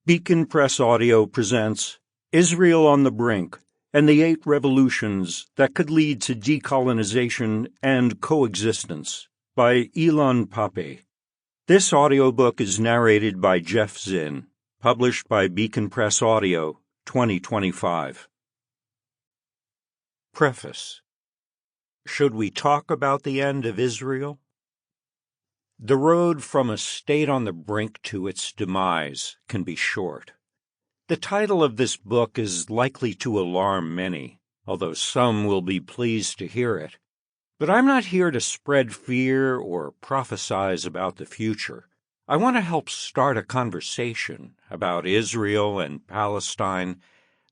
Beacon Press Audio presents Israel on the Brink and the 8 Revolutions That Could Lead to Decolonization and Coexistence by Ilan Pappé. This audiobook is narrated by Zinn, published by Beacon Press Audio, 2025. Preface. Should we talk about the end of Israel? The road from a state on the brink to its demise can be short. The title of this book is likely to alarm many, although some will be pleased to hear it. But I'm not here to spread fear or prophesize about the future. I want to help start a conversation about Israel and Palestine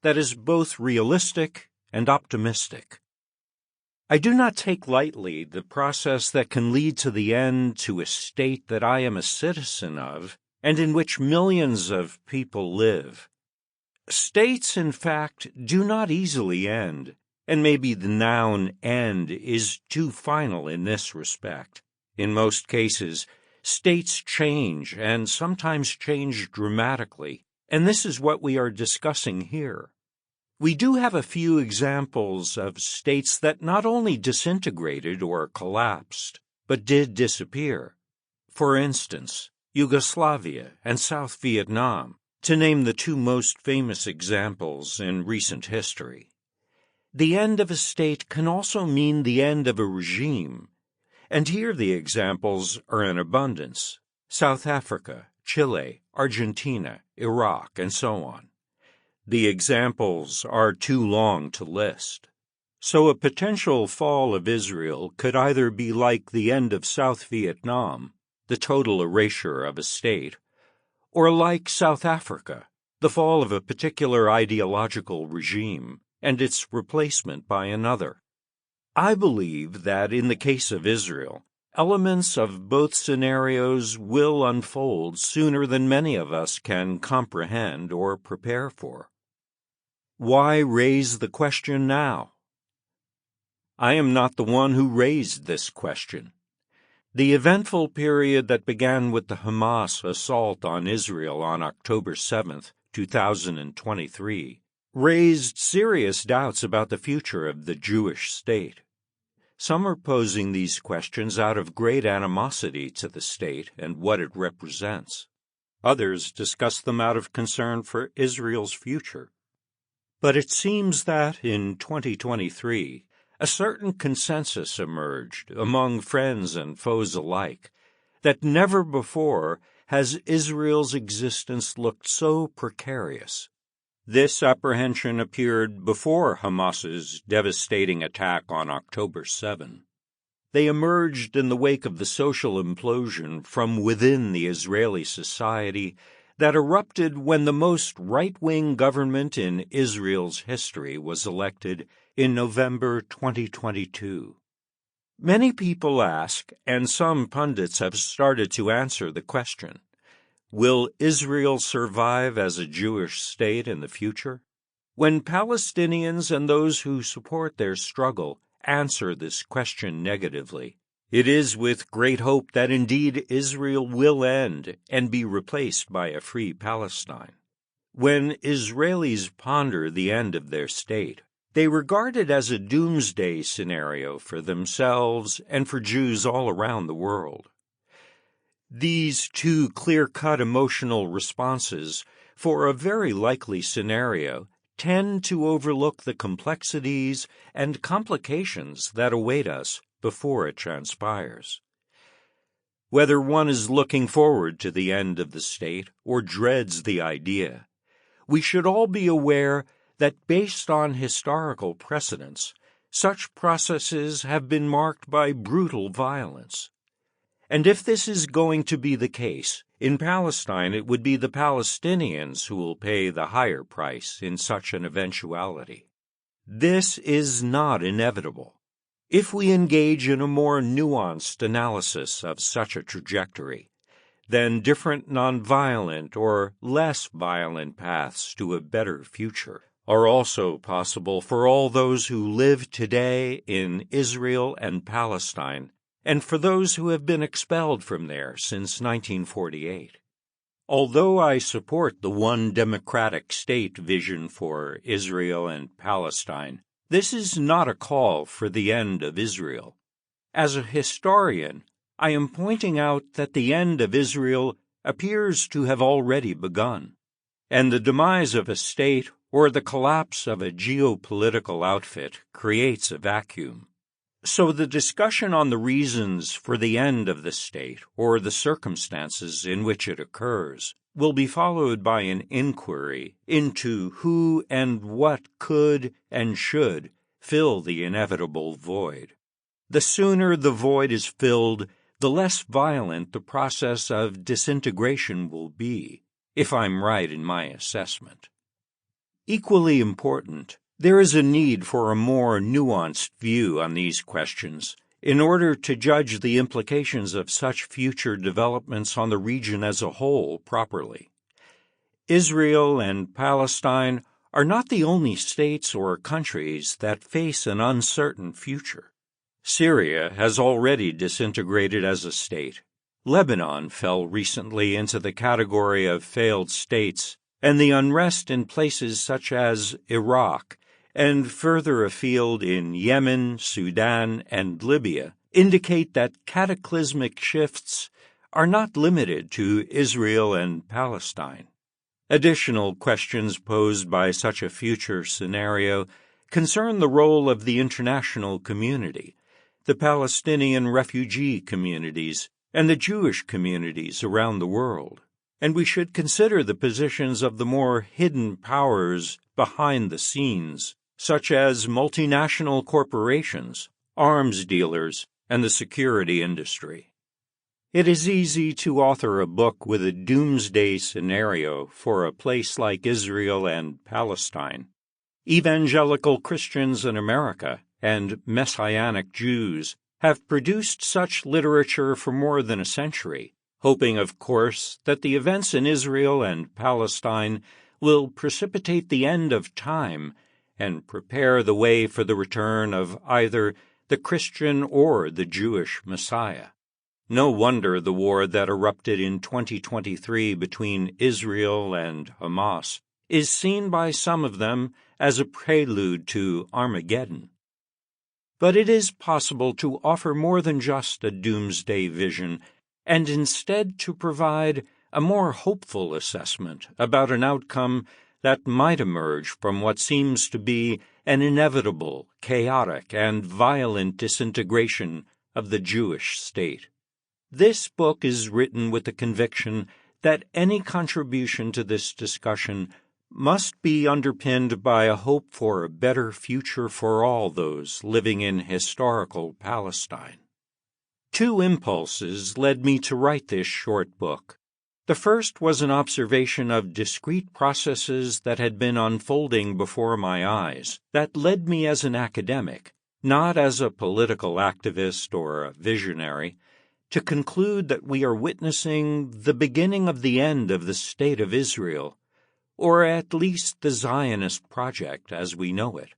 that is both realistic and optimistic. I do not take lightly the process that can lead to the end to a state that I am a citizen of and in which millions of people live. States, in fact, do not easily end, and maybe the noun end is too final in this respect. In most cases, states change and sometimes change dramatically, and this is what we are discussing here. We do have a few examples of states that not only disintegrated or collapsed, but did disappear. For instance, Yugoslavia and South Vietnam, to name the two most famous examples in recent history. The end of a state can also mean the end of a regime, and here the examples are in abundance: South Africa, Chile, Argentina, Iraq, and so on. The examples are too long to list. So a potential fall of Israel could either be like the end of South Vietnam, the total erasure of a state, or like South Africa, the fall of a particular ideological regime and its replacement by another. I believe that in the case of Israel, elements of both scenarios will unfold sooner than many of us can comprehend or prepare for. Why raise the question now? I am not the one who raised this question. The eventful period that began with the Hamas assault on Israel on October 7, 2023, raised serious doubts about the future of the Jewish state. Some are posing these questions out of great animosity to the state and what it represents. Others discuss them out of concern for Israel's future. But it seems that, in 2023, a certain consensus emerged among friends and foes alike that never before has Israel's existence looked so precarious. This apprehension appeared before Hamas's devastating attack on October 7. They emerged in the wake of the social implosion from within the Israeli society that erupted when the most right-wing government in Israel's history was elected in November 2022. Many people ask, and some pundits have started to answer the question, will Israel survive as a Jewish state in the future? When Palestinians and those who support their struggle answer this question negatively, it is with great hope that indeed Israel will end and be replaced by a free Palestine. When Israelis ponder the end of their state, they regard it as a doomsday scenario for themselves and for Jews all around the world. These two clear-cut emotional responses for a very likely scenario tend to overlook the complexities and complications that await us before it transpires. Whether one is looking forward to the end of the state or dreads the idea, we should all be aware that based on historical precedents, such processes have been marked by brutal violence. And if this is going to be the case, in Palestine it would be the Palestinians who will pay the higher price in such an eventuality. This is not inevitable. If we engage in a more nuanced analysis of such a trajectory, then different nonviolent or less violent paths to a better future are also possible for all those who live today in Israel and Palestine, and for those who have been expelled from there since 1948. Although I support the one democratic state vision for Israel and Palestine, this is not a call for the end of Israel. As a historian, I am pointing out that the end of Israel appears to have already begun, and the demise of a state or the collapse of a geopolitical outfit creates a vacuum. So the discussion on the reasons for the end of the state or the circumstances in which it occurs will be followed by an inquiry into who and what could and should fill the inevitable void. The sooner the void is filled, the less violent the process of disintegration will be, if I'm right in my assessment. Equally important, there is a need for a more nuanced view on these questions in order to judge the implications of such future developments on the region as a whole properly. Israel and Palestine are not the only states or countries that face an uncertain future. Syria has already disintegrated as a state. Lebanon fell recently into the category of failed states, and the unrest in places such as Iraq and further afield in Yemen, Sudan, and Libya indicate that cataclysmic shifts are not limited to Israel and Palestine. Additional questions posed by such a future scenario concern the role of the international community, the Palestinian refugee communities, and the Jewish communities around the world. And we should consider the positions of the more hidden powers behind the scenes, such as multinational corporations, arms dealers, and the security industry. It is easy to author a book with a doomsday scenario for a place like Israel and Palestine. Evangelical Christians in America and Messianic Jews have produced such literature for more than a century, hoping, of course, that the events in Israel and Palestine will precipitate the end of time and prepare the way for the return of either the Christian or the Jewish Messiah. No wonder the war that erupted in 2023 between Israel and Hamas is seen by some of them as a prelude to Armageddon. But it is possible to offer more than just a doomsday vision, and instead to provide a more hopeful assessment about an outcome that might emerge from what seems to be an inevitable, chaotic, and violent disintegration of the Jewish state. This book is written with the conviction that any contribution to this discussion must be underpinned by a hope for a better future for all those living in historical Palestine. Two impulses led me to write this short book. The first was an observation of discrete processes that had been unfolding before my eyes that led me as an academic, not as a political activist or a visionary, to conclude that we are witnessing the beginning of the end of the State of Israel, or at least the Zionist project as we know it.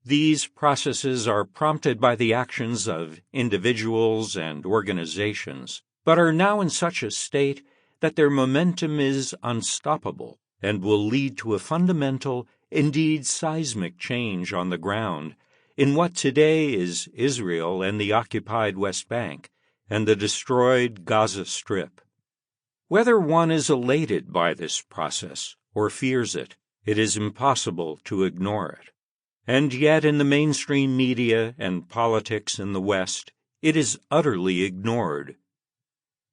These processes are prompted by the actions of individuals and organizations, but are now in such a state that their momentum is unstoppable and will lead to a fundamental, indeed seismic change on the ground in what today is Israel and the occupied West Bank and the destroyed Gaza Strip. Whether one is elated by this process or fears it, it is impossible to ignore it. And yet in the mainstream media and politics in the West, it is utterly ignored.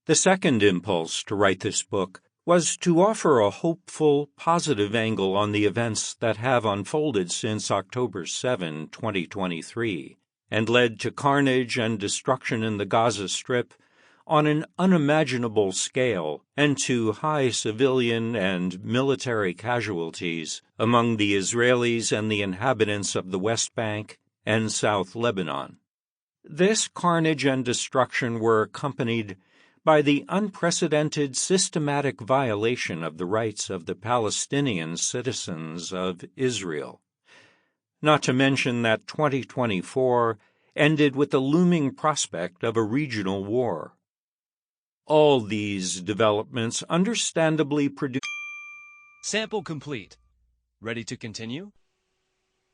The second impulse to write this book was to offer a hopeful, positive angle on the events that have unfolded since October 7, 2023, and led to carnage and destruction in the Gaza Strip on an unimaginable scale and to high civilian and military casualties among the Israelis and the inhabitants of the West Bank and South Lebanon. This carnage and destruction were accompanied by the unprecedented systematic violation of the rights of the Palestinian citizens of Israel. Not to mention that 2024 ended with the looming prospect of a regional war. All these developments understandably produce... Sample complete. Ready to continue?